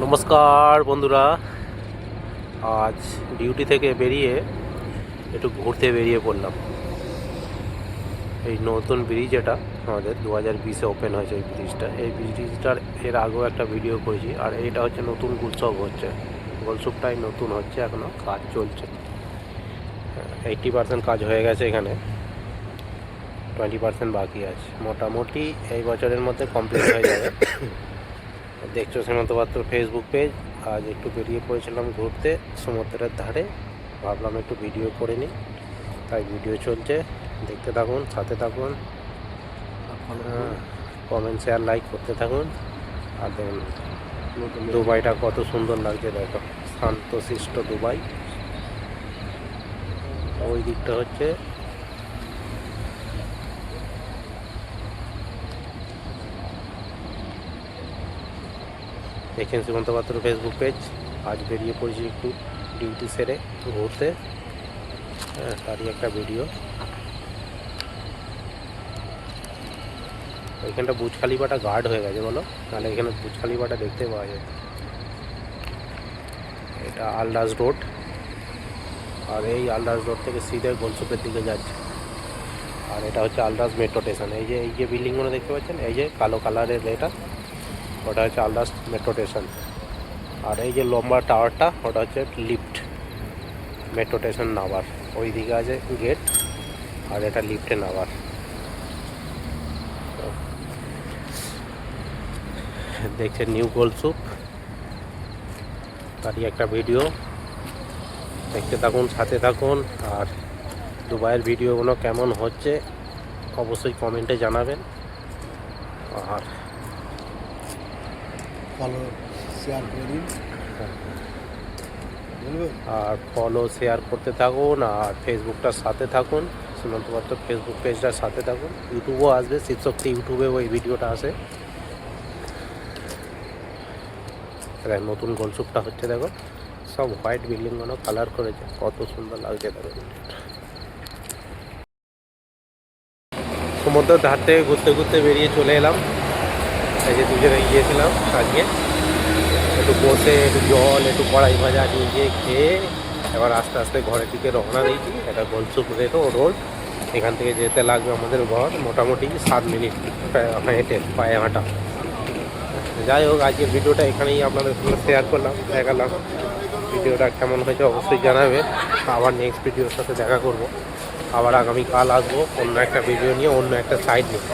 নমস্কার বন্ধুরা, আজ ডিউটি থেকে বেরিয়ে একটু ঘুরতে বেরিয়ে পড়লাম। এই নতুন ব্রিজ, এটা আমাদের 2020-এ ওপেন হয়েছে এই ব্রিজটা। এই ব্রিজটার এর আগেও একটা ভিডিও করেছি, আর এটা হচ্ছে নতুন গোলসুপ হচ্ছে। গোলসুপটাই নতুন হচ্ছে, এখনও কাজ চলছে। 80% কাজ হয়ে গেছে, এখানে 20% বাকি আছে। মোটামুটি এই বছরের মধ্যে কমপ্লিট হয়ে যাবে। দেখছো সীমান্ত পাত্র ফেসবুক পেজ। আজ একটু বেরিয়ে পড়েছিলাম ঘুরতে সমুদ্রের ধারে, ভাবলাম একটু ভিডিও করে নিই, তাই ভিডিও চলছে। দেখতে থাকুন, সাথে থাকুন, কমেন্ট শেয়ার লাইক করতে থাকুন। আর দেখুন দুবাইটা কত সুন্দর লাগছে, দেখো শান্তশিষ্ট দুবাই। ওই দিকটা হচ্ছে দেখেন সীমান্ত পাত্র ফেসবুক পেজ। আজ বেরিয়ে পড়েছি একটু ডিউটি সেরে ঘুরতে, তারই একটা ভিডিও। এখানটা বুর্জ খালিফাটা গার্ড হয়ে গেছে বলো, তাহলে এখানে বুর্জ খালিফাটা দেখতে পাওয়া যায়। এটা আলডাস রোড, আর এই আলডাস রোড থেকে সিধে গোলসুপের দিকে যাচ্ছে। আর এটা হচ্ছে আলডাস মেট্রো স্টেশন। এই যে বিল্ডিংগুলো দেখতে পাচ্ছেন, এই যে কালো কালারের, এটা ওটা হচ্ছে আলডাস মেট্রো স্টেশন। আর এই যে লম্বা টাওয়ারটা, ওটা হচ্ছে লিফট, মেট্রো স্টেশন নামার ওই দিকে আছে গেট, আর এটা লিফটে নামার। দেখছেন নিউ গোলসুপ, তারই একটা ভিডিও। দেখতে থাকুন, সাথে থাকুন। আর দুবাইয়ের ভিডিওগুলো কেমন হচ্ছে অবশ্যই কমেন্টে জানাবেন। আর ফলো শেয়ার করে দিন, আর ফলো শেয়ার করতে থাকুন, আর ফেসবুকটার সাথে থাকুন, সীমান্ত পাত্র ফেসবুক পেজটার সাথে থাকুন। ইউটিউবও আসবে, শিবশক্তি ইউটিউবেও ওই ভিডিওটা আসে। নতুন গোলসুপটা হচ্ছে, দেখো সব হোয়াইট বিল্ডিংগুলো কালার করেছে, কত সুন্দর লাগছে দেখো। সমুদ্রের ধার থেকে ঘুরতে ঘুরতে বেরিয়ে চলে এলাম। এই যে দুজনে গিয়েছিলাম আজকে, একটু বসে একটু জল একটু কড়াই ভাজা নিয়ে গিয়ে খেয়ে এবার আস্তে আস্তে ঘরের দিকে রওনা দিয়েছি। এটা গোলসুপ রোড, এখান থেকে যেতে লাগবে আমাদের ঘর মোটামুটি 7 মিনিট হেঁটে, পায়ে হাঁটা। যাই হোক, আজকের ভিডিওটা এখানেই আপনাদের সঙ্গে শেয়ার করলাম, দেখালাম। ভিডিওটা কেমন হয়েছে অবশ্যই জানাবে। আবার নেক্সট ভিডিওর সাথে দেখা করব। আবার আগামীকাল আসবো অন্য একটা ভিডিও নিয়ে, অন্য একটা সাইড নিয়ে।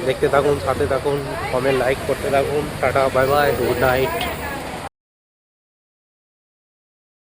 দেখতে থাকুন, সাথে থাকুন, কমেন্ট লাইক করতে থাকুন। Tata, bye bye, good night.